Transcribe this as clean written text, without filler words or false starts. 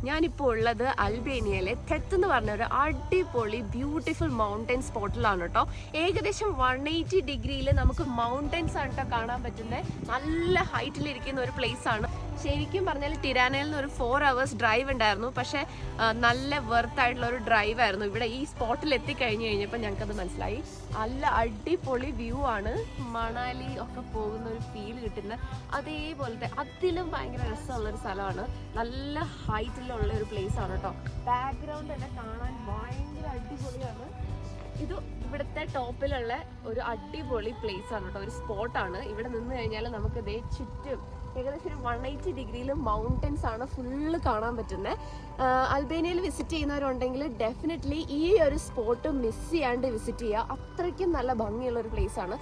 ഞാനിപ്പോൾ ഉള്ളത് അൽബേനിയയിലെ തെത്ത് എന്ന് പറഞ്ഞ ഒരു അടിപൊളി ബ്യൂട്ടിഫുൾ മൗണ്ടൻ സ്പോട്ടിലാണ് കേട്ടോ. ഏകദേശം 180 ഡിഗ്രിയിൽ നമുക്ക് മൗണ്ടൻസ് ആണ് കേട്ടോ കാണാൻ പറ്റുന്നത്. നല്ല ഹൈറ്റിലിരിക്കുന്ന ഒരു പ്ലേസ് ആണ്. ശരിക്കും പറഞ്ഞാൽ ടിരാനയിൽ നിന്ന് ഒരു 4 hours ഡ്രൈവ് ഉണ്ടായിരുന്നു. പക്ഷേ നല്ല വെർത്ത് ആയിട്ടുള്ള ഒരു ഡ്രൈവ് ആയിരുന്നു. ഇവിടെ ഈ സ്പോട്ടിൽ എത്തിക്കഴിഞ്ഞ് കഴിഞ്ഞപ്പോൾ ഞങ്ങൾക്കത് മനസ്സിലായി. നല്ല അടിപൊളി വ്യൂ ആണ്. മണാലി ഒക്കെ പോകുന്ന ഒരു ഫീൽ കിട്ടുന്ന അതേപോലത്തെ അതിലും ഭയങ്കര രസമുള്ളൊരു സ്ഥലമാണ്. നല്ല ഹൈറ്റിലുള്ള ഒരു പ്ലേസ് ആണ് കേട്ടോ. ബാക്ക്ഗ്രൗണ്ട് തന്നെ കാണാൻ ഭയങ്കര അടിപൊളിയാണ്. ഇത് ഇവിടുത്തെ ടോപ്പിലുള്ള ഒരു അടിപൊളി പ്ലേസ് ആണ് കേട്ടോ. ഒരു സ്പോട്ടാണ്. ഇവിടെ നിന്ന് കഴിഞ്ഞാൽ നമുക്ക് ഇതേ ചുറ്റും ഏകദേശം ഒരു 180 ഡിഗ്രിയിൽ മൗണ്ടൻസ് ആണ് ഫുള്ള് കാണാൻ പറ്റുന്നത്. അൽബേനിയയിൽ വിസിറ്റ് ചെയ്യുന്നവരുണ്ടെങ്കിൽ ഡെഫിനറ്റ്ലി ഈ ഒരു സ്പോട്ട് മിസ് ചെയ്യാണ്ട് വിസിറ്റ് ചെയ്യുക. അത്രയ്ക്കും നല്ല ഭംഗിയുള്ള ഒരു പ്ലേസ് ആണ്.